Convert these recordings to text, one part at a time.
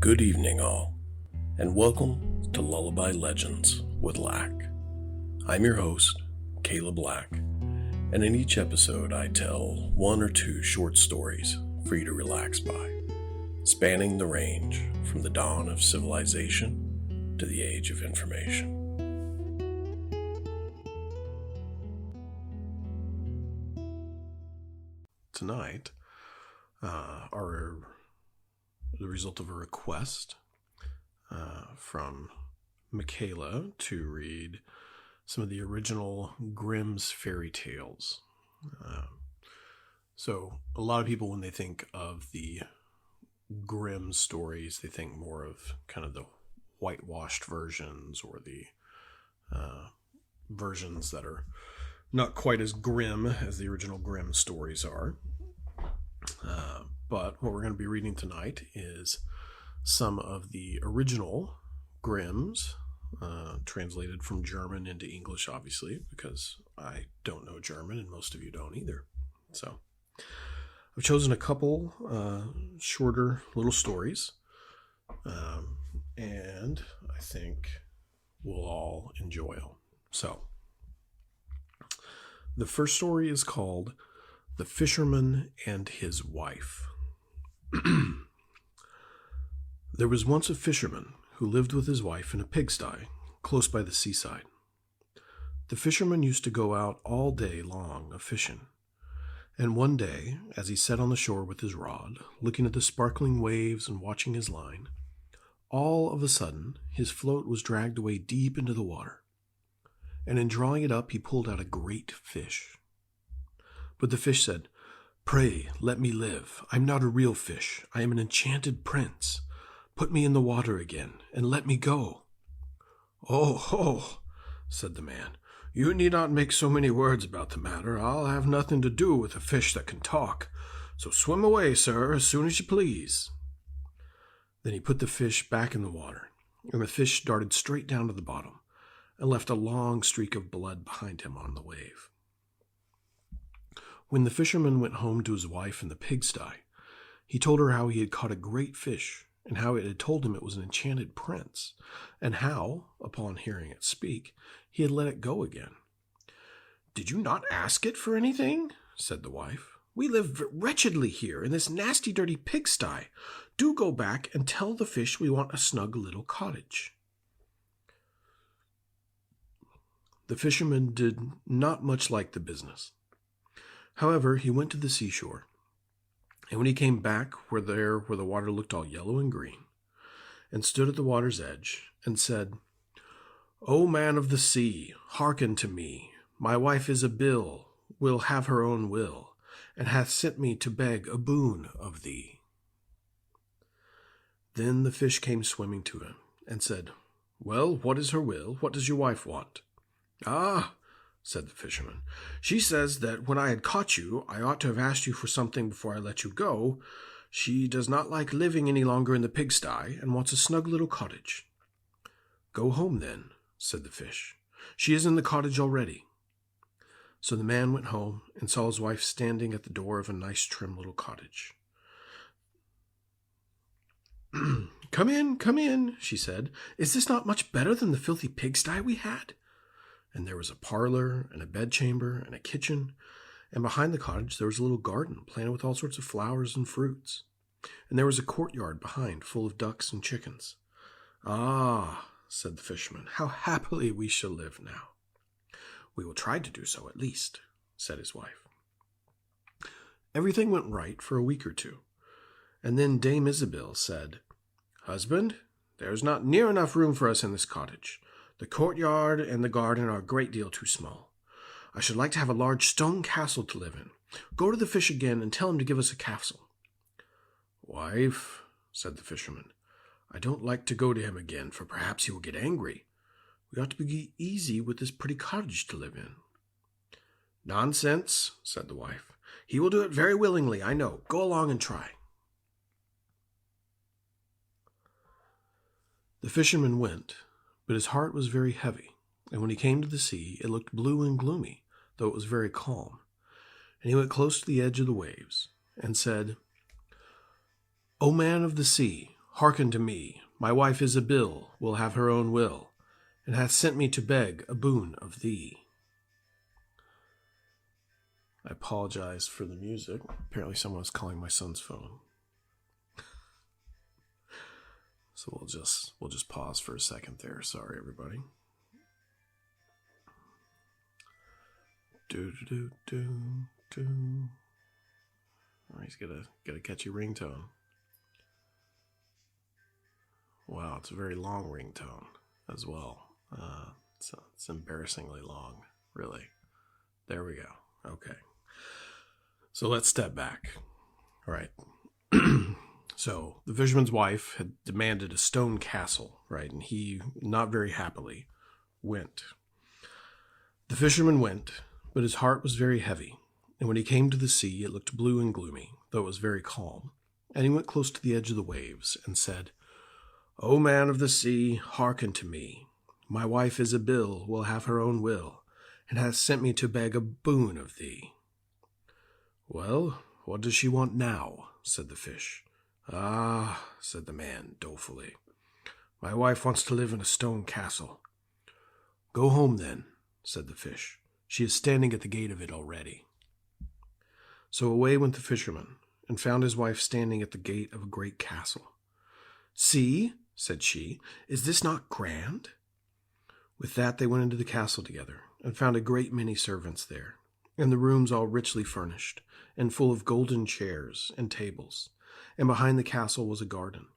Good evening, all, and welcome to Lullaby Legends with Lack. I'm your host, Caleb Lack, and in each episode I tell one or two short stories for you to relax by, spanning the range from the dawn of civilization to the age of information. Tonight, the result of a request from Michaela to read some of the original Grimm's fairy tales. So a lot of people, when they think of the Grimm stories, they think more of kind of the whitewashed versions or the versions that are not quite as grim as the original Grimm stories are. But what we're going to be reading tonight is some of the original Grimms, translated from German into English, obviously, because I don't know German and most of you don't either. So I've chosen a couple shorter little stories, and I think we'll all enjoy them. So the first story is called The Fisherman and His Wife. There was once a fisherman who lived with his wife in a pigsty close by the seaside. The fisherman used to go out all day long a-fishing, and one day, as he sat on the shore with his rod, looking at the sparkling waves and watching his line, all of a sudden his float was dragged away deep into the water, and in drawing it up he pulled out a great fish. But the fish said, "Pray, let me live. I'm not a real fish. I am an enchanted prince. Put me in the water again, and let me go." "Oh," said the man, "you need not make so many words about the matter. I'll have nothing to do with a fish that can talk. So swim away, sir, as soon as you please." Then he put the fish back in the water, and the fish darted straight down to the bottom and left a long streak of blood behind him on the wave. When the fisherman went home to his wife in the pigsty, he told her how he had caught a great fish, and how it had told him it was an enchanted prince, and how, upon hearing it speak, he had let it go again. "Did you not ask it for anything?" said the wife. "We live wretchedly here in this nasty, dirty pigsty. Do go back and tell the fish we want a snug little cottage." The fisherman did not much like the business. However, he went to the seashore, and when he came back where the water looked all yellow and green, and stood at the water's edge, and said, "O man of the sea, hearken to me. My wife Isabel will have her own will, and hath sent me to beg a boon of thee." Then the fish came swimming to him, and said, "Well, what is her will? What does your wife want?" "Ah," said the fisherman, "she says that when I had caught you, I ought to have asked you for something before I let you go. She does not like living any longer in the pigsty, and wants a snug little cottage." "Go home, then," said the fish. "She is in the cottage already." So the man went home and saw his wife standing at the door of a nice trim little cottage. Come in," she said. "Is this not much better than the filthy pigsty we had?" And there was a parlor, and a bedchamber, and a kitchen, and behind the cottage there was a little garden planted with all sorts of flowers and fruits, and there was a courtyard behind full of ducks and chickens. "Ah," said the fisherman, "how happily we shall live now." "We will try to do so at least," said his wife. Everything went right for a week or two, and then Dame Isabel said, "Husband, there is not near enough room for us in this cottage. The courtyard and the garden are a great deal too small. I should like to have a large stone castle to live in. Go to the fish again and tell him to give us a castle." "Wife," said the fisherman, "I don't like to go to him again, for perhaps he will get angry. We ought to be easy with this pretty cottage to live in." "Nonsense," said the wife. "He will do it very willingly, I know. Go along and try." The fisherman went, but his heart was very heavy, and when he came to the sea, it looked blue and gloomy, though it was very calm. And he went close to the edge of the waves, and said, "O man of the sea, hearken to me. My wife Isabel will have her own will, and hath sent me to beg a boon of thee. I apologize for the music. Apparently someone is calling my son's phone. So we'll just pause for a second there. Sorry, everybody. Oh, he's got a catchy ringtone. Wow, it's a very long ringtone as well. It's embarrassingly long, really. There we go. Okay. So let's step back. All right. So the fisherman's wife had demanded a stone castle, right? And he, not very happily, went. The fisherman went, but his heart was very heavy. And when he came to the sea, it looked blue and gloomy, though it was very calm. And he went close to the edge of the waves and said, O man of the sea, hearken to me. My wife Isabel will have her own will, and hath sent me to beg a boon of thee. Well, what does she want now? Said the fish. Ah, said the man dolefully. My wife wants to live in a stone castle. Go home then, said the fish. She is standing at the gate of it already. So away went the fisherman, and found his wife standing at the gate of a great castle. See, said she, is this not grand? With that they went into the castle together, and found a great many servants there, and the rooms all richly furnished, and full of golden chairs and tables. And behind the castle was a garden,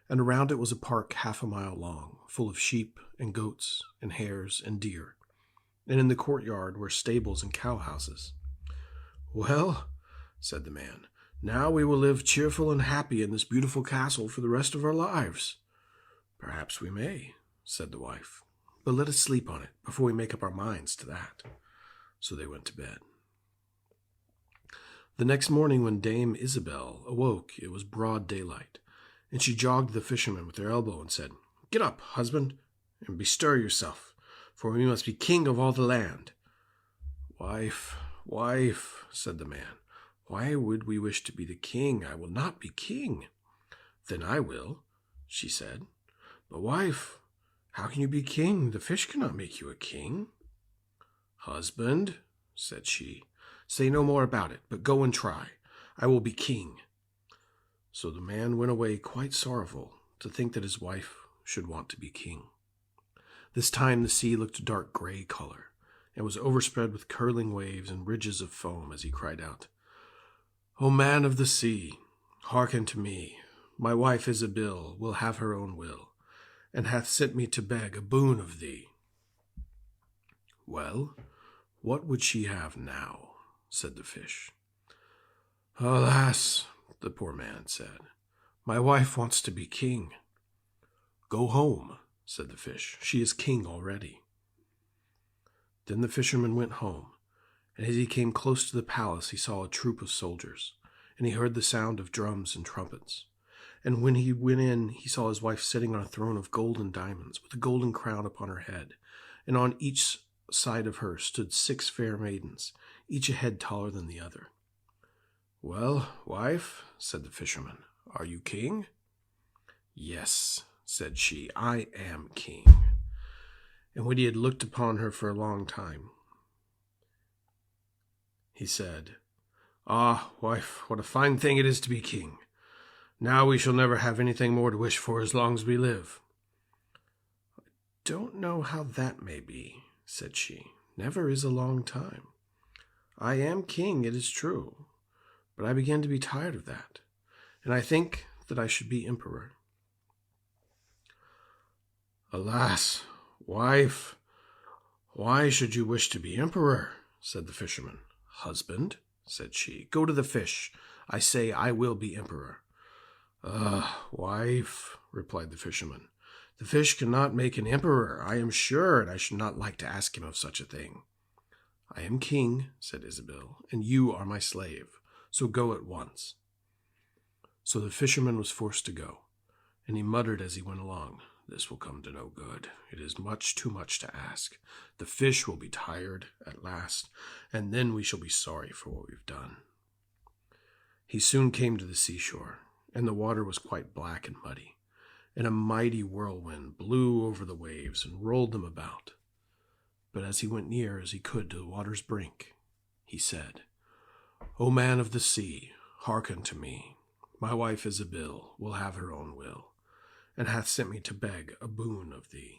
and around it was a park 1/2 mile long, full of sheep and goats and hares and deer. And in the courtyard were stables and cowhouses. Well, said the man, now we will live cheerful and happy in this beautiful castle for the rest of our lives. Perhaps we may, said the wife, but let us sleep on it before we make up our minds to that. So they went to bed. The next morning when Dame Isabel awoke, it was broad daylight, and she jogged the fisherman with her elbow and said, Get up, husband, and bestir yourself, for we must be king of all the land. Wife, said the man, why would we wish to be the king? I will not be king. Then I will, she said. But wife, how can you be king? The fish cannot make you a king. Husband, said she, say no more about it, but go and try. I will be king. So the man went away quite sorrowful to think that his wife should want to be king. This time the sea looked a dark gray color, and was overspread with curling waves and ridges of foam as he cried out, O man of the sea, hearken to me. My wife Isabel will have her own will, and hath sent me to beg a boon of thee. Well, what would she have now? Said the fish. Alas, the poor man said, my wife wants to be king. Go home, said the fish. She is king already. Then the fisherman went home, and as he came close to the palace he saw a troop of soldiers, and he heard the sound of drums and trumpets. And when he went in, he saw his wife sitting on a throne of gold and diamonds, with a golden crown upon her head, and on each side of her stood 6 fair maidens, each a head taller than the other. Well, wife, said the fisherman, are you king? Yes, said she, I am king. And when he had looked upon her for a long time, he said, Ah, wife, what a fine thing it is to be king. Now we shall never have anything more to wish for as long as we live. I don't know how that may be, said she. Never is a long time. I am king, it is true, but I begin to be tired of that, and I think that I should be emperor. Alas, wife, why should you wish to be emperor? Said the fisherman. Husband, said she, go to the fish. I say I will be emperor. Wife, replied the fisherman, the fish cannot make an emperor, I am sure, and I should not like to ask him of such a thing. I am king, said Isabel, and you are my slave, so go at once. So the fisherman was forced to go, and he muttered as he went along, This will come to no good. It is much too much to ask. The fish will be tired at last, and then we shall be sorry for what we've done. He soon came to the seashore, and the water was quite black and muddy, and a mighty whirlwind blew over the waves and rolled them about. But as he went near as he could to the water's brink, he said, O man of the sea, hearken to me. My wife Isabel will have her own will, and hath sent me to beg a boon of thee.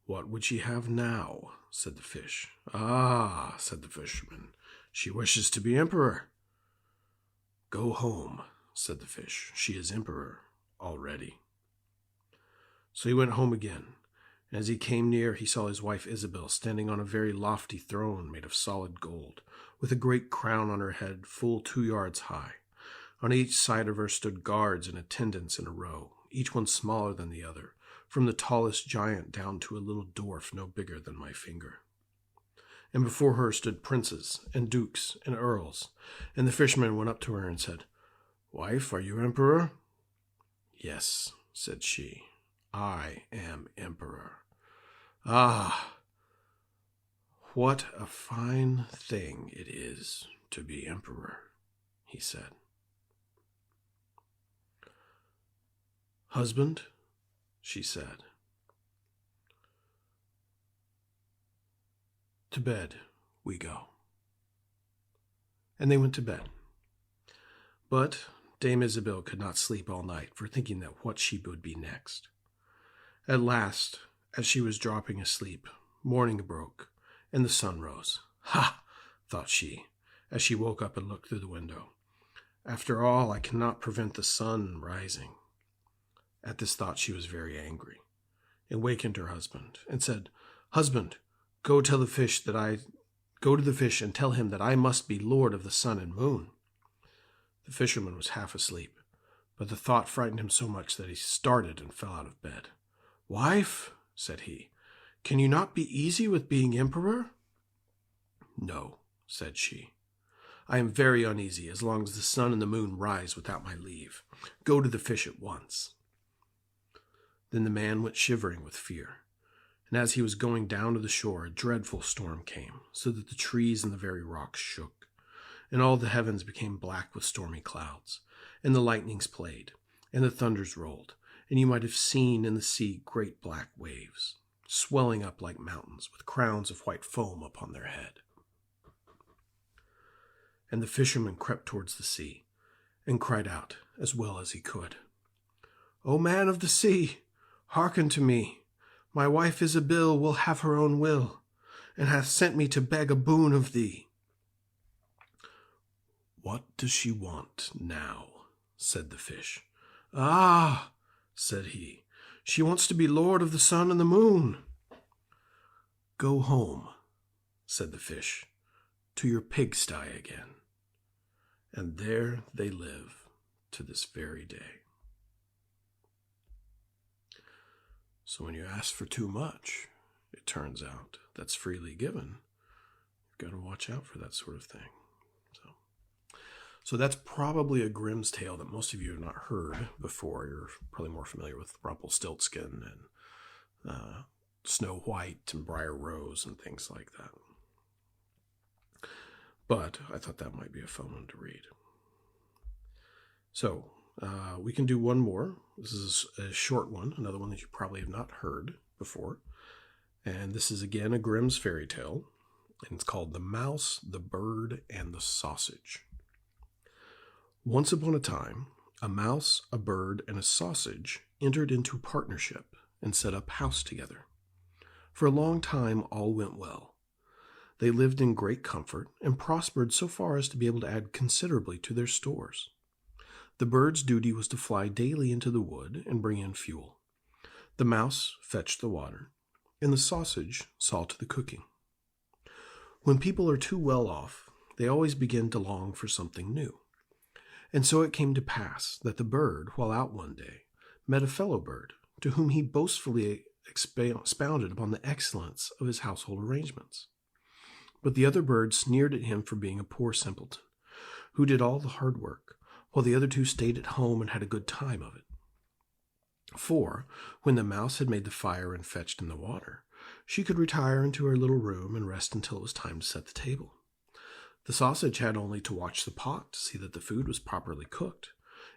What would she have now? Said the fish. Ah, said the fisherman, she wishes to be emperor. Go home, said the fish. She is emperor already. So he went home again, and as he came near, he saw his wife Isabel standing on a very lofty throne made of solid gold, with a great crown on her head full 2 yards high. On each side of her stood guards and attendants in a row, each one smaller than the other, from the tallest giant down to a little dwarf no bigger than my finger. And before her stood princes and dukes and earls, and the fisherman went up to her and said, Wife, are you emperor? Yes, said she, I am emperor. Ah, what a fine thing it is to be emperor, he said. Husband, she said, to bed we go. And they went to bed. But Dame Isabel could not sleep all night for thinking that what she would be next. At last, as she was dropping asleep, morning broke, and the sun rose. Ha! Thought she, as she woke up and looked through the window. After all, I cannot prevent the sun rising. At this thought she was very angry, and wakened her husband, and said, Husband, go to the fish and tell him that I must be lord of the sun and moon. The fisherman was half asleep, but the thought frightened him so much that he started and fell out of bed. Wife, said he, can you not be easy with being emperor? No, said she. I am very uneasy as long as the sun and the moon rise without my leave. Go to the fish at once. Then the man went shivering with fear, and as he was going down to the shore, a dreadful storm came, so that the trees and the very rocks shook, and all the heavens became black with stormy clouds, and the lightnings played, and the thunders rolled, and you might have seen in the sea great black waves, swelling up like mountains, with crowns of white foam upon their head. And the fisherman crept towards the sea, and cried out as well as he could, O man of the sea, hearken to me. My wife Isabel will have her own will, and hath sent me to beg a boon of thee. What does she want now? Said the fish. Ah, said he, she wants to be lord of the sun and the moon. Go home, said the fish, to your pigsty again. And there they live to this very day. So when you ask for too much, it turns out that's freely given. You've got to watch out for that sort of thing. So that's probably a Grimm's tale that most of you have not heard before. You're probably more familiar with Rumpelstiltskin and Snow White and Briar Rose and things like that. But I thought that might be a fun one to read. So we can do one more. This is a short one, another one that you probably have not heard before. And this is again a Grimm's fairy tale, and it's called The Mouse, the Bird, and the Sausage. Once upon a time, a mouse, a bird, and a sausage entered into partnership and set up house together. For a long time, all went well. They lived in great comfort and prospered so far as to be able to add considerably to their stores. The bird's duty was to fly daily into the wood and bring in fuel. The mouse fetched the water, and the sausage saw to the cooking. When people are too well off, they always begin to long for something new. And so it came to pass that the bird, while out one day, met a fellow bird, to whom he boastfully expounded upon the excellence of his household arrangements. But the other bird sneered at him for being a poor simpleton, who did all the hard work, while the other two stayed at home and had a good time of it. For, when the mouse had made the fire and fetched in the water, she could retire into her little room and rest until it was time to set the table. The sausage had only to watch the pot to see that the food was properly cooked,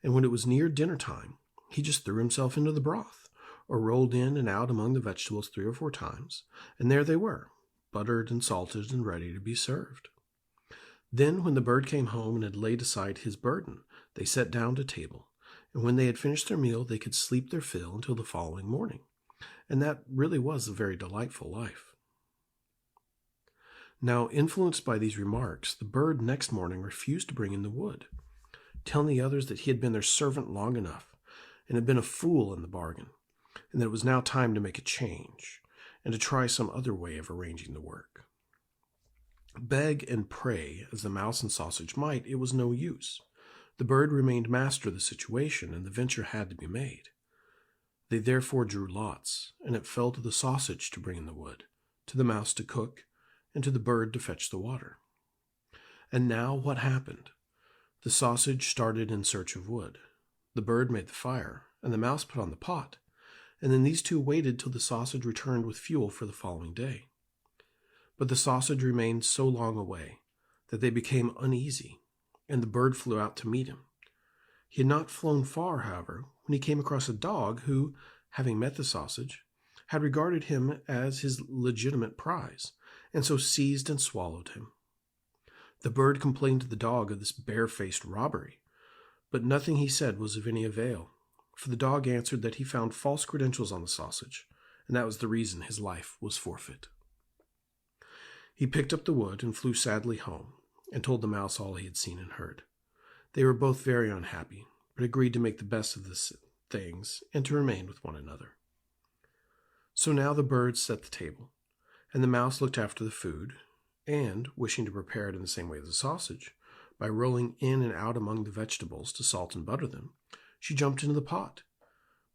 and when it was near dinner time, he just threw himself into the broth, or rolled in and out among the vegetables 3 or 4 times, and there they were, buttered and salted and ready to be served. Then, when the bird came home and had laid aside his burden, they sat down to table, and when they had finished their meal, they could sleep their fill until the following morning, and that really was a very delightful life. Now, influenced by these remarks, the bird next morning refused to bring in the wood, telling the others that he had been their servant long enough, and had been a fool in the bargain, and that it was now time to make a change, and to try some other way of arranging the work. Beg and pray, as the mouse and sausage might, it was no use. The bird remained master of the situation, and the venture had to be made. They therefore drew lots, and it fell to the sausage to bring in the wood, to the mouse to cook, and to the bird to fetch the water. And now what happened? The sausage started in search of wood. The bird made the fire, and the mouse put on the pot, and then these two waited till the sausage returned with fuel for the following day. But the sausage remained so long away that they became uneasy, and the bird flew out to meet him. He had not flown far, however, when he came across a dog who, having met the sausage, had regarded him as his legitimate prize, and so seized and swallowed him. The bird complained to the dog of this barefaced robbery, but nothing he said was of any avail, for the dog answered that he found false credentials on the sausage, and that was the reason his life was forfeit. He picked up the wood and flew sadly home, and told the mouse all he had seen and heard. They were both very unhappy, but agreed to make the best of the things, and to remain with one another. So now the bird set the table, and the mouse looked after the food, and, wishing to prepare it in the same way as the sausage, by rolling in and out among the vegetables to salt and butter them, she jumped into the pot.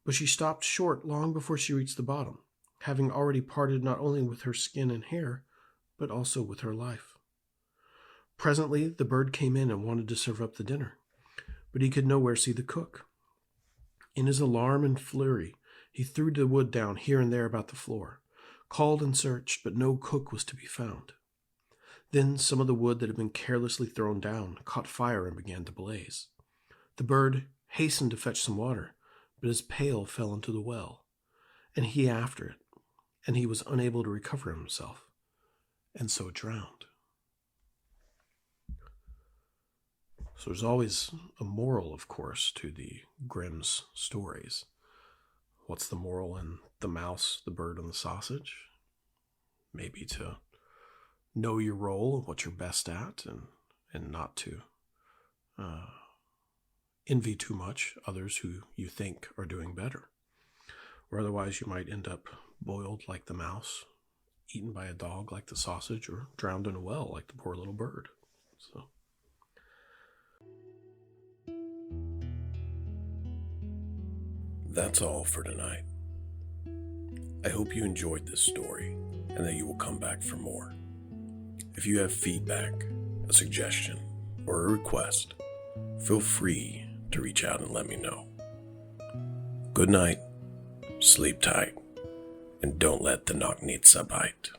But she stopped short long before she reached the bottom, having already parted not only with her skin and hair, but also with her life. Presently the bird came in and wanted to serve up the dinner, but he could nowhere see the cook. In his alarm and flurry, he threw the wood down here and there about the floor, called and searched, but no cook was to be found. Then some of the wood that had been carelessly thrown down caught fire and began to blaze. The bird hastened to fetch some water, but his pail fell into the well, and he after it, and he was unable to recover himself, and so drowned. So there's always a moral, of course, to the Grimm's stories. What's the moral in The Mouse, the Bird, and the Sausage? Maybe to know your role, what you're best at, and not to envy too much others who you think are doing better. Or otherwise you might end up boiled like the mouse, eaten by a dog like the sausage, or drowned in a well like the poor little bird. So that's all for tonight. I hope you enjoyed this story and that you will come back for more. If you have feedback, a suggestion, or a request, feel free to reach out and let me know. Good night, sleep tight, and don't let the Knocknitsa bite.